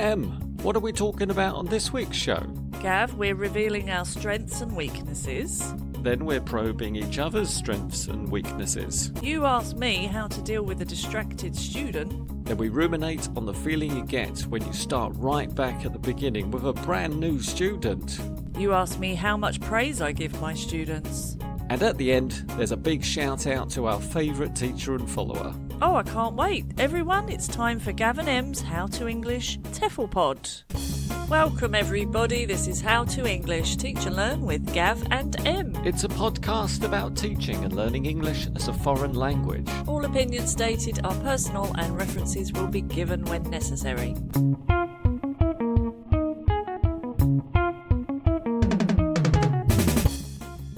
Em, what are we talking about on this week's show? Gav, we're revealing our strengths and weaknesses. Then we're probing each other's strengths and weaknesses. You ask me how to deal with a distracted student. Then we ruminate on the feeling you get when you start right back at the beginning with a brand new student. You ask me how much praise I give my students. And at the end, there's a big shout out to our favourite teacher and follower. Oh, I can't wait. Everyone, it's time for Gav Em's How to English TEFL Pod. Welcome everybody, this is How to English Teach and Learn with Gav and Em. It's a podcast about teaching and learning English as a foreign language. All opinions stated are personal and references will be given when necessary.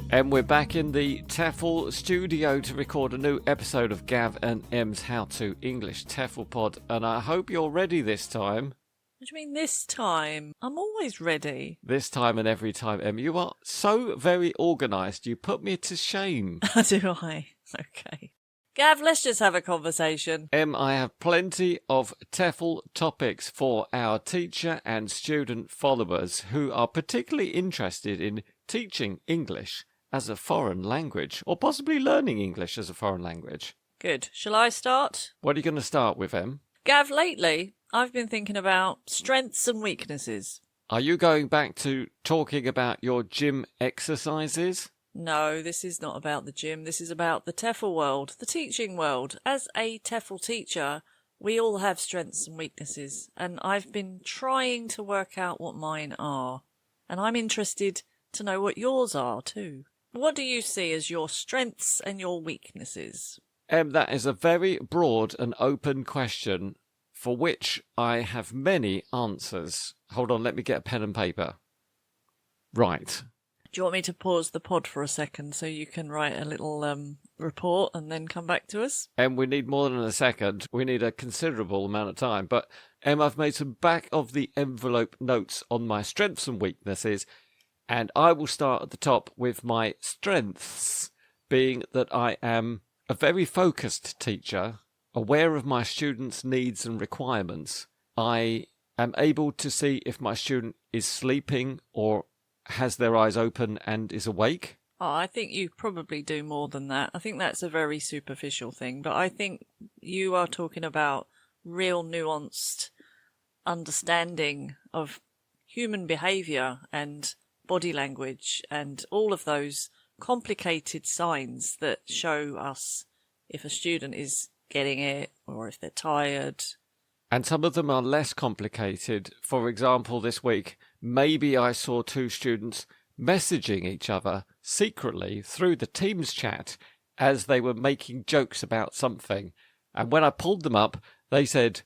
And we're back in the TEFL studio to record a new episode of Gav and Em's How to English TEFL Pod, and I hope you're ready this time. What do you mean this time? I'm always ready. This time and every time, Em. You are so very organised, you put me to shame. Do I? Okay. Gav, let's just have a conversation. Em, I have plenty of TEFL topics for our teacher and student followers who are particularly interested in teaching English as a foreign language, or possibly learning English as a foreign language. Good. Shall I start? What are you going to start with, Em? Gav, lately, I've been thinking about strengths and weaknesses. Are you going back to talking about your gym exercises? No, this is not about the gym. This is about the TEFL world, the teaching world. As a TEFL teacher, we all have strengths and weaknesses, and I've been trying to work out what mine are. And I'm interested to know what yours are too. What do you see as your strengths and your weaknesses? That is a very broad and open question for which I have many answers. Hold on, let me get a pen and paper. Right. Do you want me to pause the pod for a second so you can write a little report and then come back to us? We need more than a second. We need a considerable amount of time. But I've made some back of the envelope notes on my strengths and weaknesses. And I will start at the top with my strengths, being that I am a very focused teacher, aware of my students' needs and requirements. I am able to see if my student is sleeping or has their eyes open and is awake. Oh, I think you probably do more than that. I think that's a very superficial thing, but I think you are talking about real nuanced understanding of human behaviour and body language and all of those complicated signs that show us if a student is getting it or if they're tired. And some of them are less complicated. For example, this week, maybe I saw two students messaging each other secretly through the Teams chat as they were making jokes about something. And when I pulled them up, they said,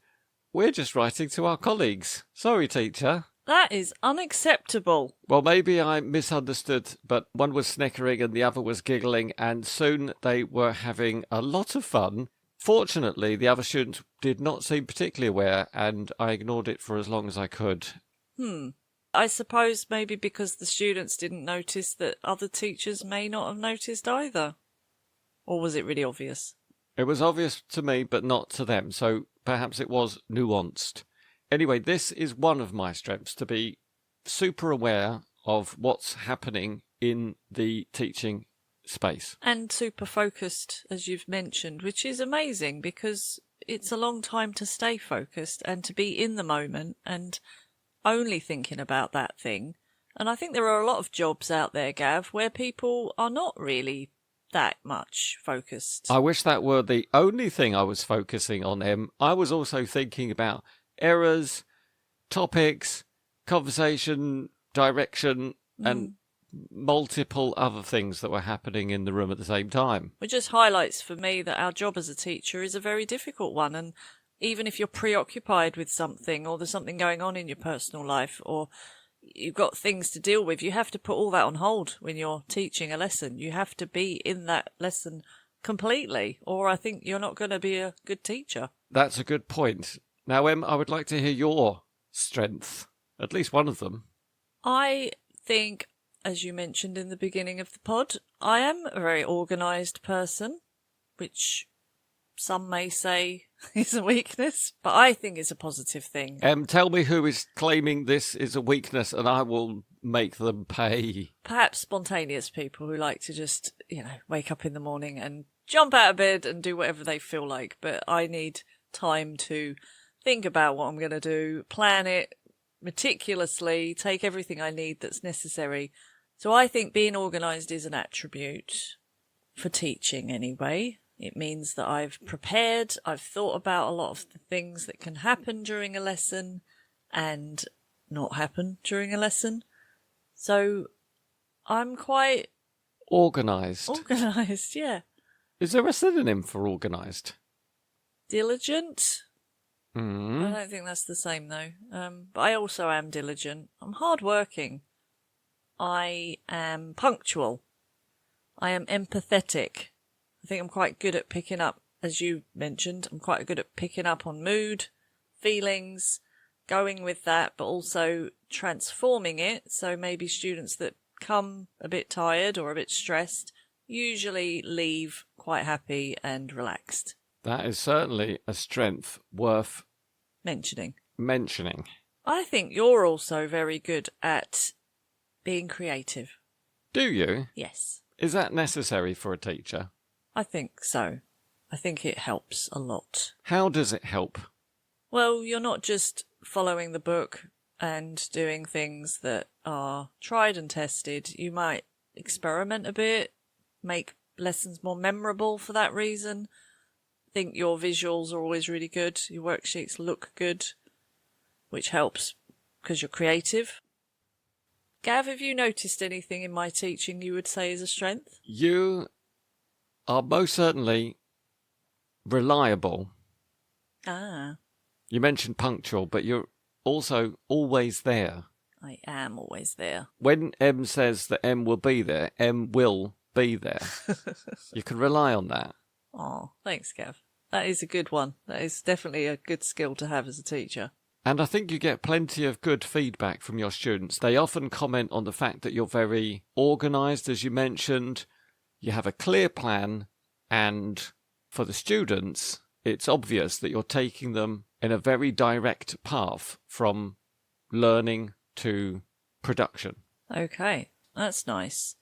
"We're just writing to our colleagues. Sorry, teacher." That is unacceptable. Well, maybe I misunderstood, but one was snickering and the other was giggling, and soon they were having a lot of fun. Fortunately, the other student did not seem particularly aware, and I ignored it for as long as I could. I suppose maybe because the students didn't notice that other teachers may not have noticed either. Or was it really obvious? It was obvious to me, but not to them, so perhaps it was nuanced. Anyway, this is one of my strengths, to be super aware of what's happening in the teaching space. And super focused, as you've mentioned, which is amazing because it's a long time to stay focused and to be in the moment and only thinking about that thing. And I think there are a lot of jobs out there, Gav, where people are not really that much focused. I wish that were the only thing I was focusing on, Em. I was also thinking about errors, topics, conversation, direction, and multiple other things that were happening in the room at the same time. It just highlights for me that our job as a teacher is a very difficult one, and even if you're preoccupied with something or there's something going on in your personal life or you've got things to deal with, you have to put all that on hold when you're teaching a lesson. You have to be in that lesson completely, or I think you're not going to be a good teacher. That's a good point. Now, Em, I would like to hear your strength, at least one of them. I think, as you mentioned in the beginning of the pod, I am a very organised person, which some may say is a weakness, but I think it's a positive thing. Tell me who is claiming this is a weakness and I will make them pay. Perhaps spontaneous people who like to just, wake up in the morning and jump out of bed and do whatever they feel like. But I need time to think about what I'm going to do, plan it meticulously, take everything I need that's necessary. So I think being organised is an attribute for teaching anyway. It means that I've prepared, I've thought about a lot of the things that can happen during a lesson and not happen during a lesson. So I'm quite... Organised. Organised, yeah. Is there a synonym for organised? Diligent? Mm. I don't think that's the same though. But I also am diligent. I'm hardworking. I am punctual. I am empathetic. I think I'm quite good at picking up, as you mentioned, I'm quite good at picking up on mood, feelings, going with that, but also transforming it. So maybe students that come a bit tired or a bit stressed usually leave quite happy and relaxed. That is certainly a strength worth mentioning. I think you're also very good at being creative. Do you? Yes. Is that necessary for a teacher? I think so. I think it helps a lot. How does it help? Well, you're not just following the book and doing things that are tried and tested. You might experiment a bit, make lessons more memorable for that reason. I think your visuals are always really good. Your worksheets look good, which helps because you're creative. Gav, have you noticed anything in my teaching you would say is a strength? You are most certainly reliable. Ah. You mentioned punctual, but you're also always there. I am always there. When M says that M will be there, M will be there. You can rely on that. Oh, thanks, Gav. That is a good one. That is definitely a good skill to have as a teacher. And I think you get plenty of good feedback from your students. They often comment on the fact that you're very organised, as you mentioned. You have a clear plan, and for the students, it's obvious that you're taking them in a very direct path from learning to production. Okay, that's nice.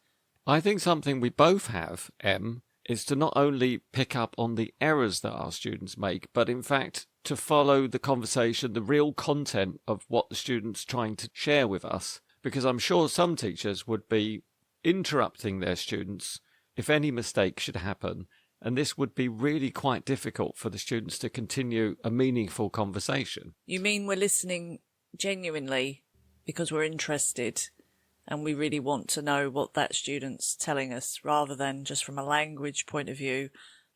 I think something we both have, Em, is to not only pick up on the errors that our students make, but in fact to follow the conversation, the real content of what the student's trying to share with us. Because I'm sure some teachers would be interrupting their students if any mistake should happen, and this would be really quite difficult for the students to continue a meaningful conversation. You mean we're listening genuinely because we're interested and we really want to know what that student's telling us, rather than just from a language point of view,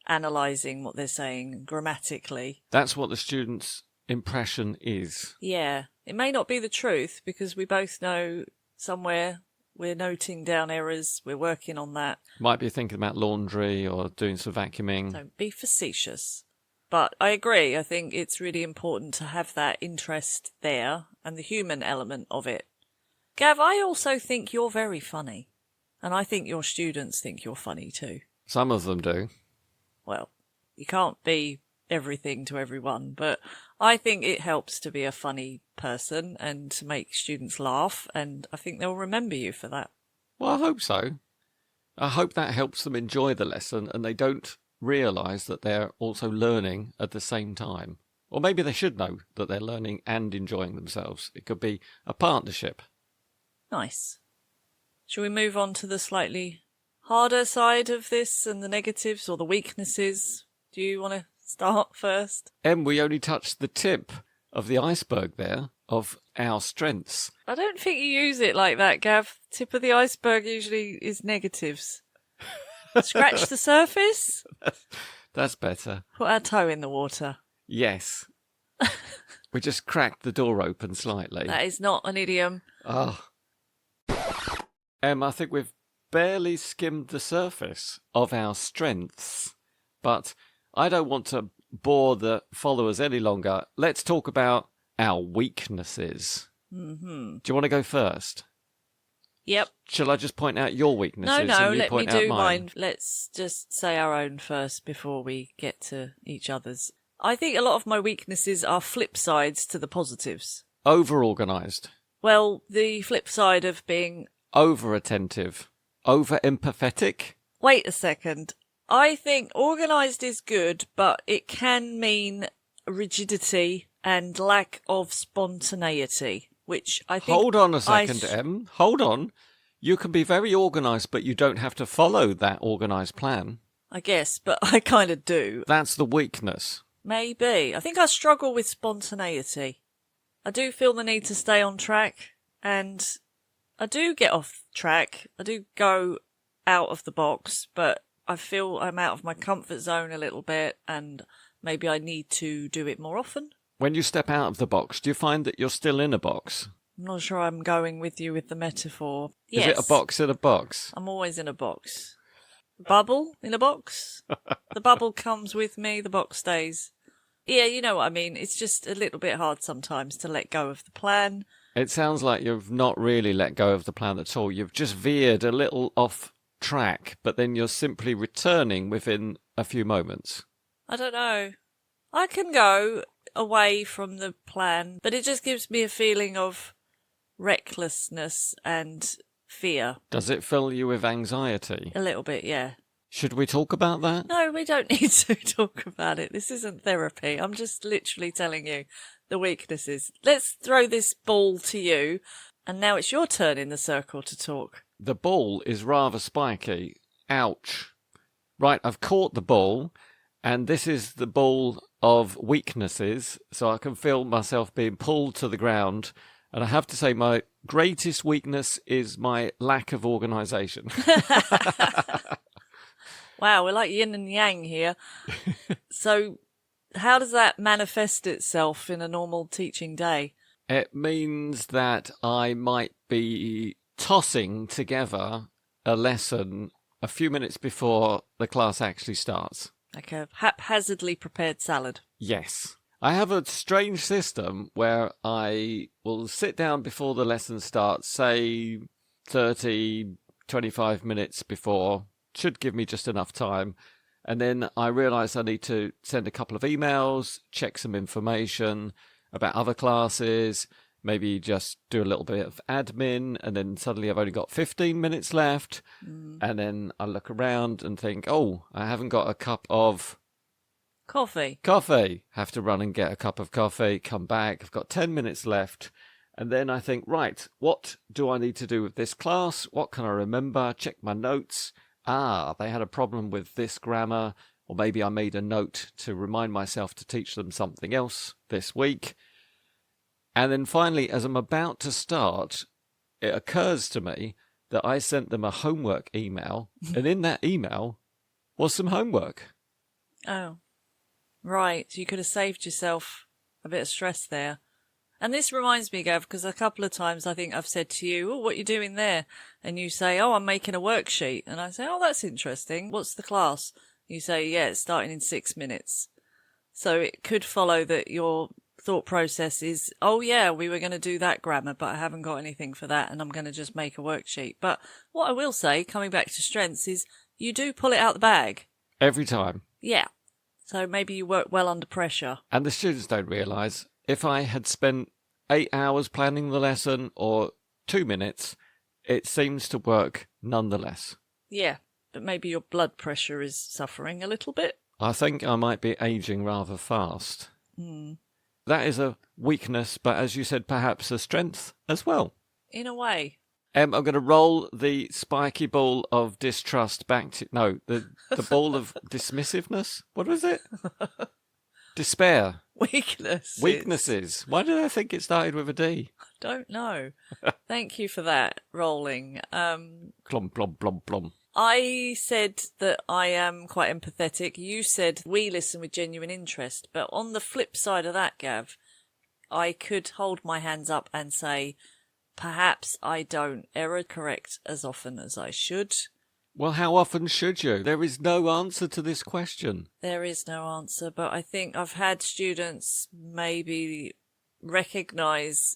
analysing what they're saying grammatically. That's what the student's impression is. Yeah. It may not be the truth, because we both know somewhere we're noting down errors, we're working on that. Might be thinking about laundry or doing some vacuuming. Don't be facetious. But I agree, I think it's really important to have that interest there and the human element of it. Gav, I also think you're very funny. And I think your students think you're funny too. Some of them do. Well, you can't be everything to everyone, but I think it helps to be a funny person and to make students laugh, and I think they'll remember you for that. Well, I hope so. I hope that helps them enjoy the lesson and they don't realise that they're also learning at the same time. Or maybe they should know that they're learning and enjoying themselves. It could be a partnership. Nice. Shall we move on to the slightly harder side of this and the negatives or the weaknesses? Do you want to start first? Em, we only touched the tip of the iceberg there of our strengths. I don't think you use it like that, Gav. Tip of the iceberg usually is negatives. Scratch the surface? That's better. Put our toe in the water. Yes. We just cracked the door open slightly. That is not an idiom. Oh. I think we've barely skimmed the surface of our strengths. But I don't want to bore the followers any longer. Let's talk about our weaknesses. Mm-hmm. Do you want to go first? Yep. Shall I just point out your weaknesses? No, and you let me point out do mine? mine. Let's just say our own first before we get to each other's. I think a lot of my weaknesses are flip sides to the positives. Over-organised. Well, the flip side of being... Over-attentive. Over-empathetic. Wait a second. I think organised is good, but it can mean rigidity and lack of spontaneity, which I think... Hold on a second, Em. Hold on. You can be very organised, but you don't have to follow that organised plan. I guess, but I kind of do. That's the weakness. Maybe. I think I struggle with spontaneity. I do feel the need to stay on track, and I do get off track. I do go out of the box, but I feel I'm out of my comfort zone a little bit, and maybe I need to do it more often. When you step out of the box, do you find that you're still in a box? I'm not sure I'm going with you with the metaphor. Yes. Is it a box in a box? I'm always in a box. Bubble in a box? The bubble comes with me, the box stays. Yeah, you know what I mean. It's just a little bit hard sometimes to let go of the plan. It sounds like you've not really let go of the plan at all. You've just veered a little off track, but then you're simply returning within a few moments. I don't know. I can go away from the plan, but it just gives me a feeling of recklessness and fear. Does it fill you with anxiety? A little bit, yeah. Should we talk about that? No, we don't need to talk about it. This isn't therapy. I'm just literally telling you the weaknesses. Let's throw this ball to you, and now it's your turn in the circle to talk. The ball is rather spiky. Ouch. Right, I've caught the ball, and this is the ball of weaknesses, so I can feel myself being pulled to the ground. And I have to say my greatest weakness is my lack of organisation. Wow, we're like yin and yang here. So how does that manifest itself in a normal teaching day? It means that I might be tossing together a lesson a few minutes before the class actually starts. Like a haphazardly prepared salad. Yes. I have a strange system where I will sit down before the lesson starts, say 30, 25 minutes before. Should give me just enough time. And then I realise I need to send a couple of emails, check some information about other classes, maybe just do a little bit of admin, and then suddenly I've only got 15 minutes left. And then I look around and think, oh, I haven't got a cup of Coffee. Have to run and get a cup of coffee, come back. I've got 10 minutes left. And then I think, right, what do I need to do with this class? What can I remember? Check my notes. They had a problem with this grammar. Or maybe I made a note to remind myself to teach them something else this week. And then finally, as I'm about to start, it occurs to me that I sent them a homework email. And in that email was some homework. Oh. Right, you could have saved yourself a bit of stress there. And this reminds me, Gav, because a couple of times I think I've said to you, oh, what are you doing there? And you say, oh, I'm making a worksheet. And I say, oh, that's interesting. What's the class? You say, yeah, it's starting in 6 minutes. So it could follow that your thought process is, oh, yeah, we were going to do that grammar, but I haven't got anything for that, and I'm going to just make a worksheet. But what I will say, coming back to strengths, is you do pull it out the bag. Every time. Yeah. So maybe you work well under pressure. And the students don't realise, if I had spent 8 hours planning the lesson or 2 minutes, it seems to work nonetheless. Yeah, but maybe your blood pressure is suffering a little bit. I think I might be ageing rather fast. That is a weakness, but as you said, perhaps a strength as well. In a way. I'm going to roll the spiky ball of distrust back to... No, the ball of dismissiveness? What was it? Despair. Weaknesses. Why did I think it started with a D? I don't know. Thank you for that, rolling. Plom, plom, plom, plom. I said that I am quite empathetic. You said we listen with genuine interest. But on the flip side of that, Gav, I could hold my hands up and say... Perhaps I don't error correct as often as I should. Well, how often should you? There is no answer to this question. There is no answer, but I think I've had students maybe recognise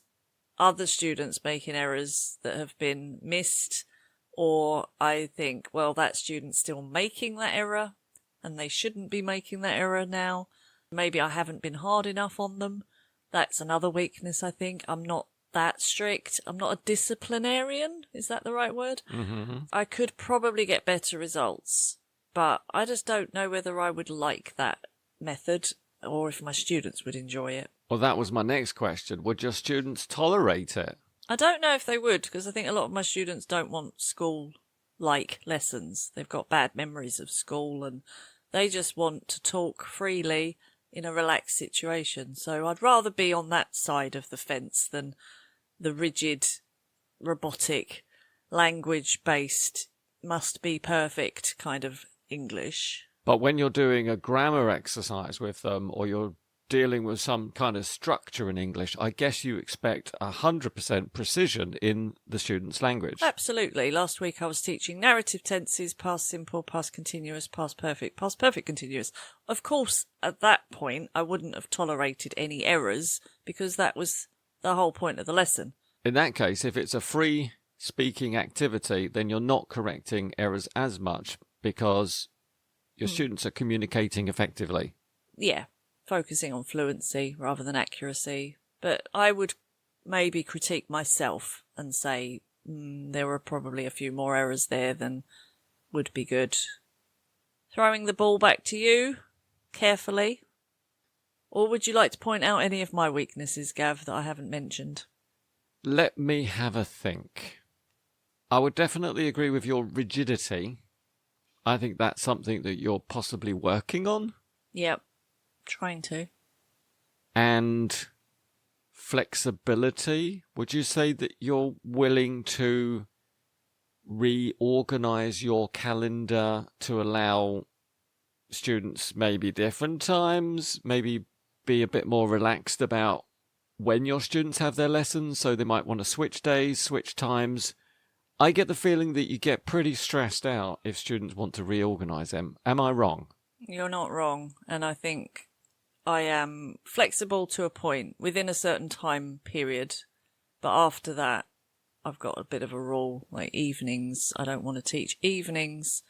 other students making errors that have been missed, or I think, well, that student's still making that error, and they shouldn't be making that error now. Maybe I haven't been hard enough on them. That's another weakness, I think. I'm not that strict. I'm not a disciplinarian. Is that the right word? Mm-hmm. I could probably get better results, but I just don't know whether I would like that method or if my students would enjoy it. Well, that was my next question. Would your students tolerate it? I don't know if they would, because I think a lot of my students don't want school-like lessons. They've got bad memories of school and they just want to talk freely in a relaxed situation. So I'd rather be on that side of the fence than the rigid, robotic, language-based, must be perfect kind of English. But when you're doing a grammar exercise with them, or you're dealing with some kind of structure in English, I guess you expect 100% precision in the student's language. Absolutely. Last week I was teaching narrative tenses, past simple, past continuous, past perfect continuous. Of course, at that point, I wouldn't have tolerated any errors because that was the whole point of the lesson. In that case, if it's a free speaking activity, then you're not correcting errors as much because your students are communicating effectively. Yeah, focusing on fluency rather than accuracy. But I would maybe critique myself and say there were probably a few more errors there than would be good. Throwing the ball back to you, carefully. Or would you like to point out any of my weaknesses, Gav, that I haven't mentioned? Let me have a think. I would definitely agree with your rigidity. I think that's something that you're possibly working on. Yep, trying to. And flexibility. Would you say that you're willing to reorganize your calendar to allow students maybe different times, maybe be a bit more relaxed about when your students have their lessons, so they might want to switch days, switch times? I get the feeling that you get pretty stressed out if students want to reorganize them. Am I wrong? You're not wrong, and I think I am flexible to a point within a certain time period, but after that I've got a bit of a rule, like evenings. I don't want to teach evenings.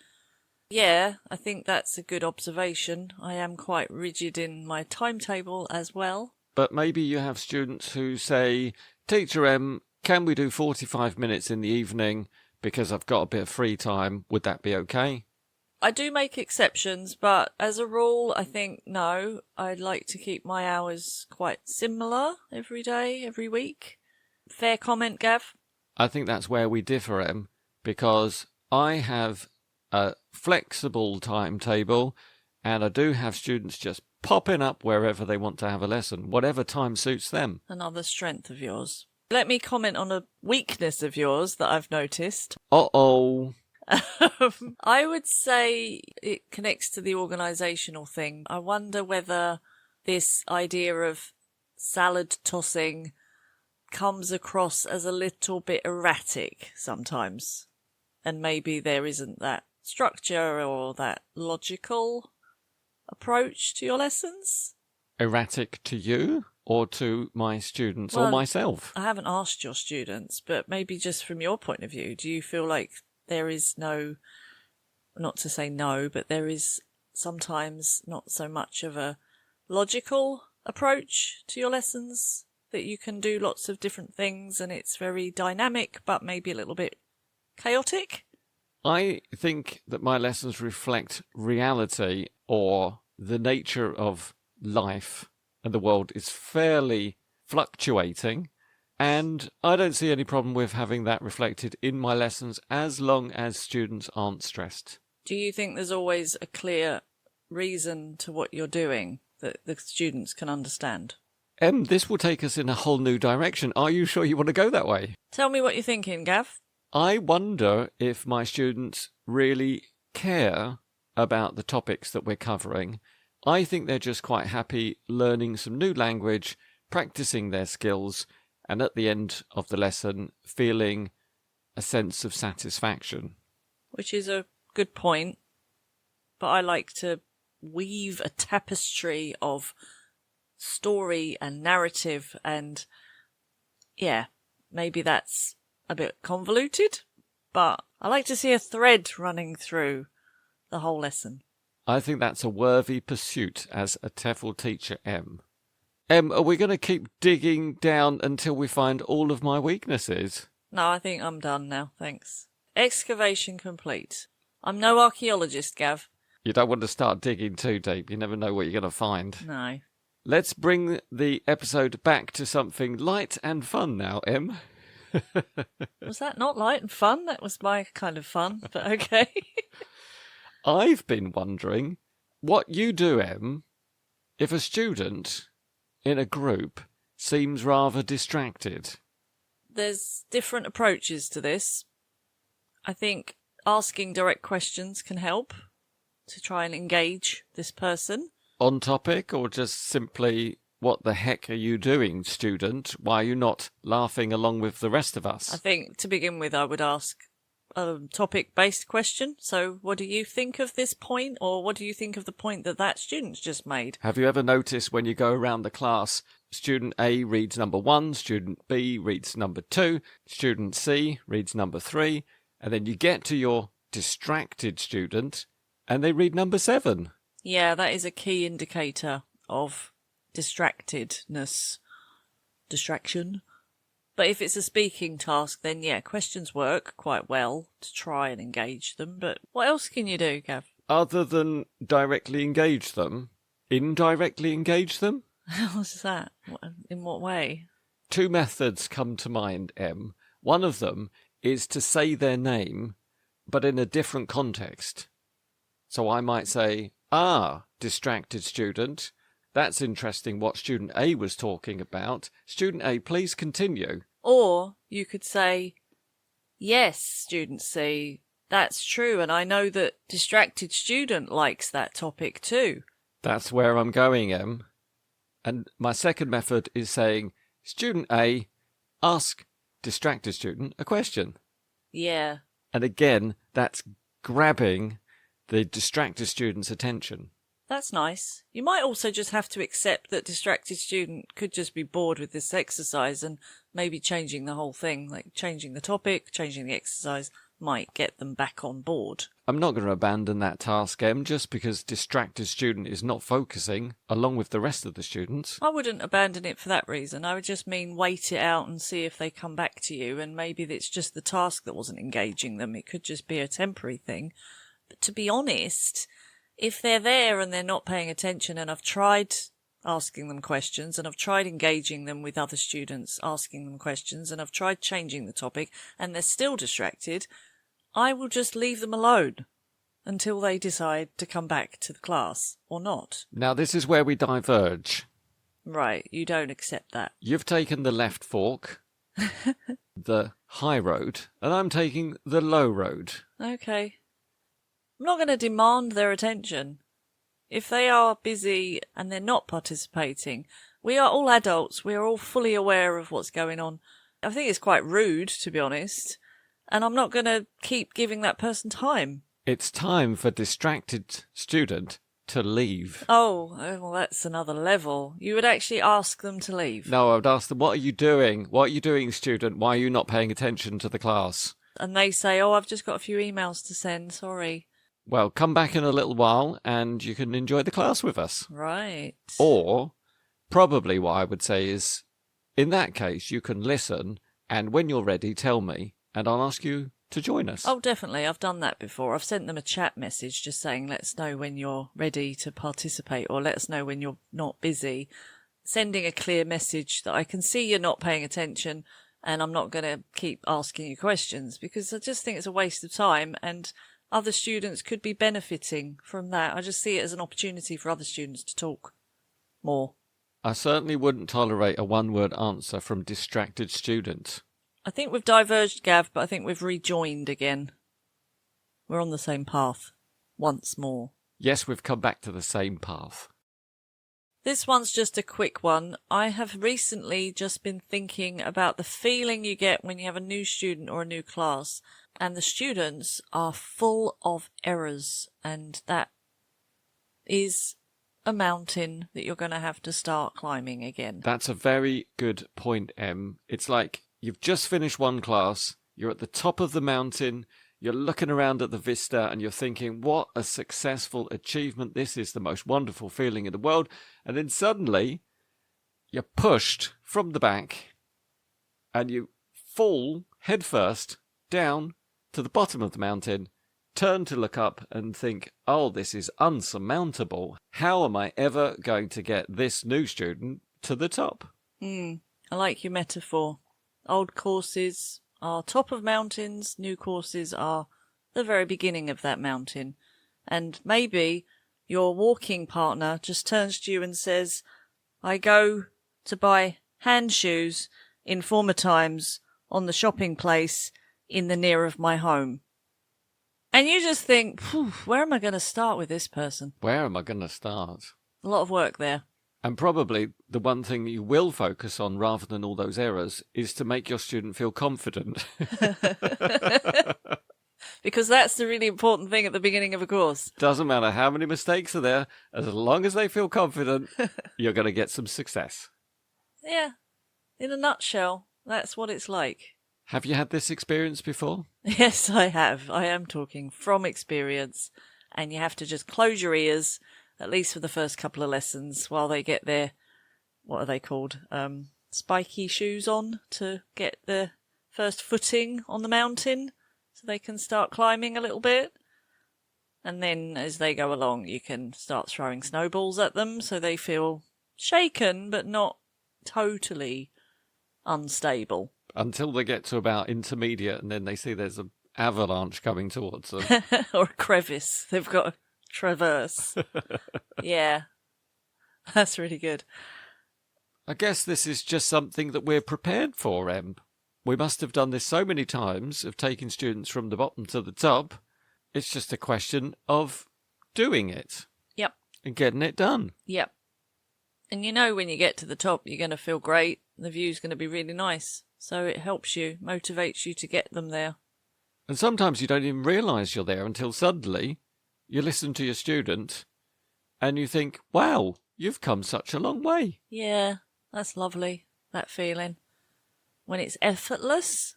Yeah, I think that's a good observation. I am quite rigid in my timetable as well. But maybe you have students who say, Teacher M, can we do 45 minutes in the evening because I've got a bit of free time? Would that be okay? I do make exceptions, but as a rule, I think no. I'd like to keep my hours quite similar every day, every week. Fair comment, Gav? I think that's where we differ, Em, because I have a flexible timetable and I do have students just popping up wherever they want to have a lesson, whatever time suits them. Another strength of yours. Let me comment on a weakness of yours that I've noticed. Uh-oh. I would say it connects to the organisational thing. I wonder whether this idea of salad tossing comes across as a little bit erratic sometimes. And maybe there isn't that structure or that logical approach to your lessons. Erratic to you or to my students or myself? I haven't asked your students, but maybe just from your point of view, do you feel like there is no, not to say no, but there is sometimes not so much of a logical approach to your lessons, that you can do lots of different things and it's very dynamic, but maybe a little bit chaotic? I think that my lessons reflect reality, or the nature of life and the world is fairly fluctuating, and I don't see any problem with having that reflected in my lessons as long as students aren't stressed. Do you think there's always a clear reason to what you're doing that the students can understand? This will take us in a whole new direction. Are you sure you want to go that way? Tell me what you're thinking, Gav. I wonder if my students really care about the topics that we're covering. I think they're just quite happy learning some new language, practicing their skills, and at the end of the lesson feeling a sense of satisfaction. Which is a good point, but I like to weave a tapestry of story and narrative, and yeah, maybe that's a bit convoluted, but I like to see a thread running through the whole lesson. I think that's a worthy pursuit as a TEFL teacher, Em. Em, are we going to keep digging down until we find all of my weaknesses? No, I think I'm done now, thanks. Excavation complete. I'm no archaeologist, Gav. You don't want to start digging too deep. You never know what you're going to find. No. Let's bring the episode back to something light and fun now, Em. Was that not light and fun? That was my kind of fun, but okay. I've been wondering what you do, Em, if a student in a group seems rather distracted. There's different approaches to this. I think asking direct questions can help to try and engage this person. On topic, or just simply, what the heck are you doing, student? Why are you not laughing along with the rest of us? I think to begin with, I would ask a topic-based question. So what do you think of this point, or what do you think of the point that student's just made? Have you ever noticed when you go around the class, student A reads number 1, student B reads number 2, student C reads number 3, and then you get to your distracted student and they read number 7? Yeah, that is a key indicator of distractedness. Distraction. But if it's a speaking task, then yeah, questions work quite well to try and engage them. But what else can you do, Gav? Other than directly engage them, indirectly engage them? What's that? In what way? 2 methods come to mind, Em. One of them is to say their name, but in a different context. So I might say, distracted student. That's interesting what student A was talking about. Student A, please continue. Or you could say, yes, student C, that's true, and I know that distracted student likes that topic too. That's where I'm going, Em. And my second method is saying, student A, ask distracted student a question. Yeah. And again, that's grabbing the distracted student's attention. That's nice. You might also just have to accept that distracted student could just be bored with this exercise, and maybe changing the whole thing, like changing the topic, changing the exercise, might get them back on board. I'm not going to abandon that task, Em, just because distracted student is not focusing along with the rest of the students. I wouldn't abandon it for that reason. I would just mean wait it out and see if they come back to you, and maybe it's just the task that wasn't engaging them. It could just be a temporary thing. But to be honest, if they're there and they're not paying attention, and I've tried asking them questions, and I've tried engaging them with other students, asking them questions, and I've tried changing the topic, and they're still distracted, I will just leave them alone until they decide to come back to the class or not. Now, this is where we diverge. Right, you don't accept that. You've taken the left fork, the high road, and I'm taking the low road. Okay. I'm not going to demand their attention. If they are busy and they're not participating, we are all adults. We are all fully aware of what's going on. I think it's quite rude, to be honest. And I'm not going to keep giving that person time. It's time for distracted student to leave. Oh, well, that's another level. You would actually ask them to leave. No, I would ask them, what are you doing? What are you doing, student? Why are you not paying attention to the class? And they say, oh, I've just got a few emails to send, sorry. Well, come back in a little while and you can enjoy the class with us. Right. Or, probably what I would say is, in that case, you can listen, and when you're ready, tell me, and I'll ask you to join us. Oh, definitely. I've done that before. I've sent them a chat message just saying, let us know when you're ready to participate, or let us know when you're not busy. Sending a clear message that I can see you're not paying attention, and I'm not going to keep asking you questions, because I just think it's a waste of time, and other students could be benefiting from that. I just see it as an opportunity for other students to talk more. I certainly wouldn't tolerate a one-word answer from distracted student. I think we've diverged, Gav, but I think we've rejoined again. We're on the same path. Once more. Yes, we've come back to the same path. This one's just a quick one. I have recently just been thinking about the feeling you get when you have a new student or a new class, and the students are full of errors, and that is a mountain that you're going to have to start climbing again. That's a very good point, Em. It's like you've just finished one class, you're at the top of the mountain, You're looking around at the vista and you're thinking, what a successful achievement. This is the most wonderful feeling in the world. And then suddenly you're pushed from the back and you fall headfirst down to the bottom of the mountain, turn to look up and think, oh, this is unsurmountable. How am I ever going to get this new student to the top? I like your metaphor. Old courses are top of mountains, new courses are the very beginning of that mountain. And maybe your walking partner just turns to you and says, I go to buy hand shoes in former times on the shopping place in the near of my home. And you just think, where am I going to start with this person? Where am I going to start? A lot of work there. And probably the one thing you will focus on rather than all those errors is to make your student feel confident. Because that's the really important thing at the beginning of a course. Doesn't matter how many mistakes are there, as long as they feel confident, you're going to get some success. Yeah, in a nutshell, that's what it's like. Have you had this experience before? Yes, I have. I am talking from experience. And you have to just close your ears, at least for the first couple of lessons, while they get their, what are they called? Spiky shoes on to get their first footing on the mountain so they can start climbing a little bit. And then as they go along, you can start throwing snowballs at them so they feel shaken but not totally unstable. Until they get to about intermediate and then they see there's an avalanche coming towards them. Or a crevice they've got to traverse. Yeah, that's really good. I guess this is just something that we're prepared for, Em. We must have done this so many times of taking students from the bottom to the top. It's just a question of doing it. Yep. And getting it done. Yep. And you know when you get to the top, you're going to feel great. The view's going to be really nice. So it helps you, motivates you to get them there. And sometimes you don't even realise you're there until suddenly you listen to your student and you think, wow, you've come such a long way. Yeah, that's lovely, that feeling. When it's effortless,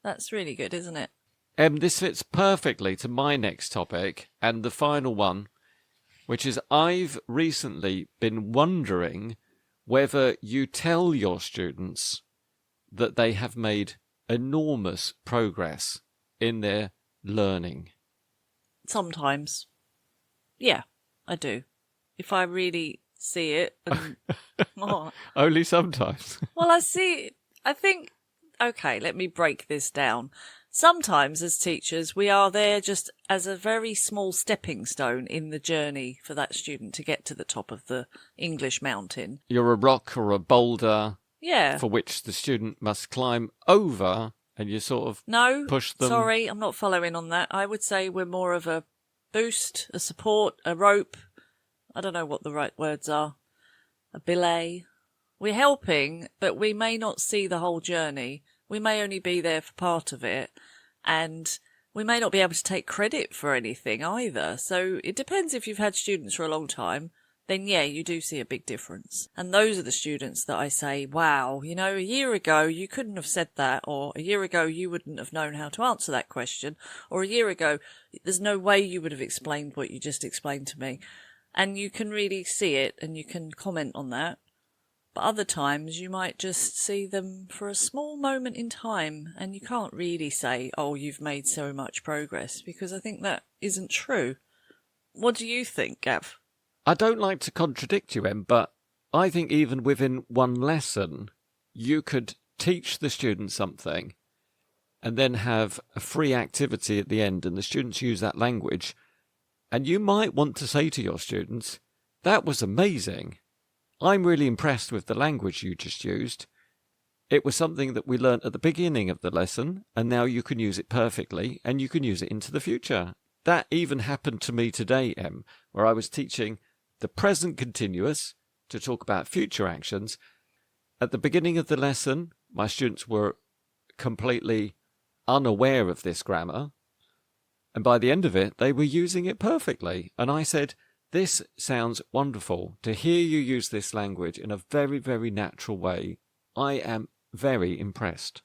that's really good, isn't it? This fits perfectly to my next topic and the final one, which is I've recently been wondering whether you tell your students that they have made enormous progress in their learning. Sometimes. Yeah, I do. If I really see it. And, Only sometimes. Well, I think, okay, let me break this down. Sometimes as teachers, we are there just as a very small stepping stone in the journey for that student to get to the top of the English mountain. You're a rock or a boulder. Yeah. For which the student must climb over and you sort of push them. Sorry, I'm not following on that. I would say we're more of a boost, a support, a rope. I don't know what the right words are. A belay. We're helping, but we may not see the whole journey. We may only be there for part of it. And we may not be able to take credit for anything either. So it depends if you've had students for a long time. Then yeah, you do see a big difference. And those are the students that I say, wow, you know, a year ago you couldn't have said that, or a year ago you wouldn't have known how to answer that question, or a year ago there's no way you would have explained what you just explained to me. And you can really see it and you can comment on that. But other times you might just see them for a small moment in time and you can't really say, oh, you've made so much progress, because I think that isn't true. What do you think, Gav? I don't like to contradict you, Em, but I think even within one lesson, you could teach the student something and then have a free activity at the end and the students use that language. And you might want to say to your students, that was amazing. I'm really impressed with the language you just used. It was something that we learnt at the beginning of the lesson, and now you can use it perfectly and you can use it into the future. That even happened to me today, Em, where I was teaching the present continuous to talk about future actions. At the beginning of the lesson, my students were completely unaware of this grammar. And by the end of it, they were using it perfectly. And I said, this sounds wonderful. To hear you use this language in a very, very natural way, I am very impressed.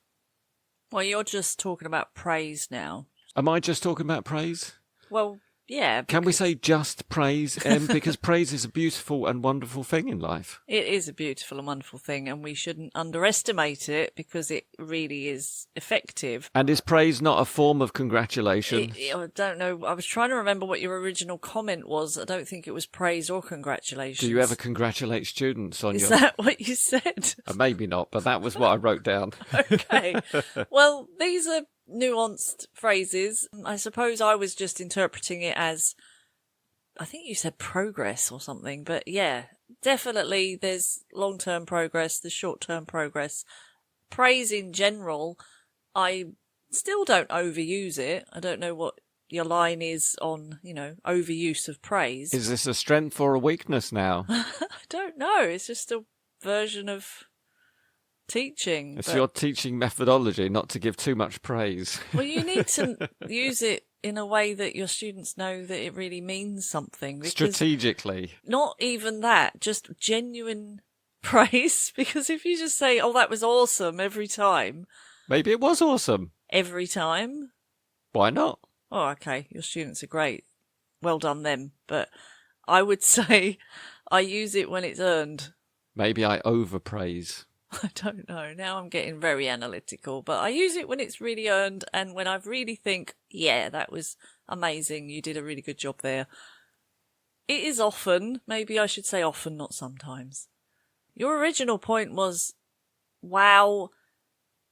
Well, you're just talking about praise now. Am I just talking about praise? Well, yeah. Can we say just praise, Em? Because praise is a beautiful and wonderful thing in life. It is a beautiful and wonderful thing, and we shouldn't underestimate it because it really is effective. And is praise not a form of congratulation? I don't know. I was trying to remember what your original comment was. I don't think it was praise or congratulations. Do you ever congratulate students on Is that what you said? Maybe not, but that was what I wrote down. Okay. Well, these are nuanced phrases. I suppose I was just interpreting it as, I think you said progress or something, but yeah, definitely there's long-term progress, there's short-term progress. Praise in general, I still don't overuse it. I don't know what your line is on, overuse of praise. Is this a strength or a weakness now? I don't know. It's just a version of teaching. It's your teaching methodology not to give too much praise. Well, you need to use it in a way that your students know that it really means something. Strategically. Not even that, just genuine praise. Because if you just say, oh, that was awesome every time. Maybe it was awesome. Every time. Why not? Oh, okay. Your students are great. Well done them. But I would say I use it when it's earned. Maybe I overpraise. I don't know. Now I'm getting very analytical, but I use it when it's really earned and when I really think, yeah, that was amazing. You did a really good job there. It is often, maybe I should say often, not sometimes. Your original point was, wow,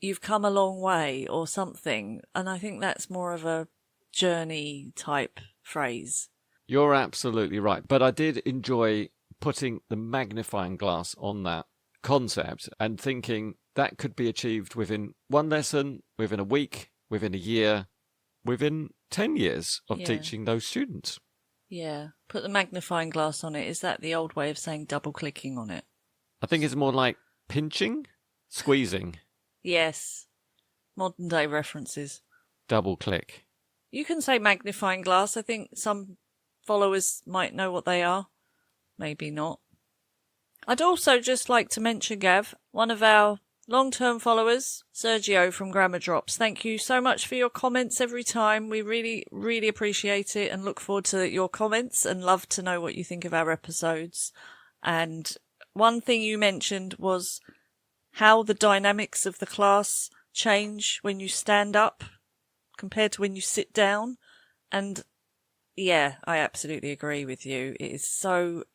you've come a long way or something. And I think that's more of a journey type phrase. You're absolutely right. But I did enjoy putting the magnifying glass on that concept and thinking that could be achieved within one lesson, within a week, within a year, within 10 years of teaching those students. Yeah. Put the magnifying glass on it. Is that the old way of saying double clicking on it? I think it's more like pinching, squeezing. Yes. Modern day references. Double click. You can say magnifying glass. I think some followers might know what they are. Maybe not. I'd also just like to mention, Gav, one of our long-term followers, Sergio from Grammar Drops. Thank you so much for your comments every time. We really, really appreciate it and look forward to your comments and love to know what you think of our episodes. And one thing you mentioned was how the dynamics of the class change when you stand up compared to when you sit down. And yeah, I absolutely agree with you. It is so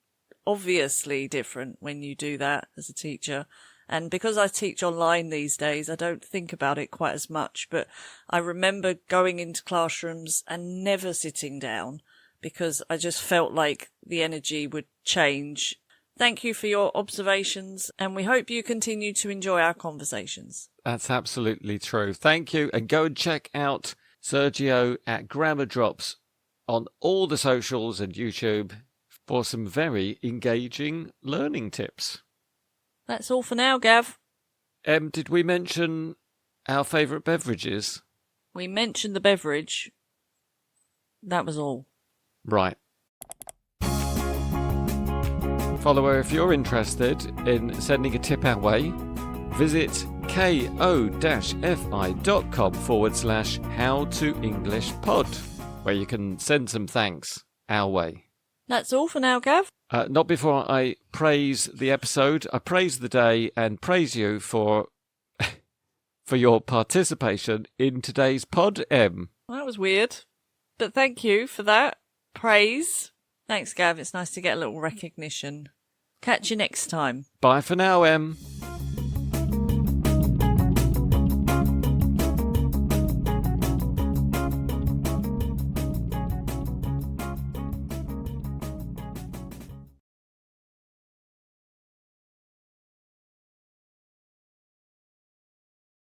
obviously different when you do that as a teacher. And because I teach online these days, I don't think about it quite as much, but I remember going into classrooms and never sitting down because I just felt like the energy would change. Thank you for your observations, and we hope you continue to enjoy our conversations. That's absolutely true. Thank you, and go and check out Sergio at Grammar Drops on all the socials and YouTube for some very engaging learning tips. That's all for now, Gav. Did we mention our favourite beverages? We mentioned the beverage. That was all. Right. Follower, if you're interested in sending a tip our way, visit ko-fi.com/howtoenglishpod, where you can send some thanks our way. That's all for now, Gav. Not before I praise the episode. I praise the day and praise you for your participation in today's pod, Em. Well, that was weird, but thank you for that praise. Thanks, Gav. It's nice to get a little recognition. Catch you next time. Bye for now, Em.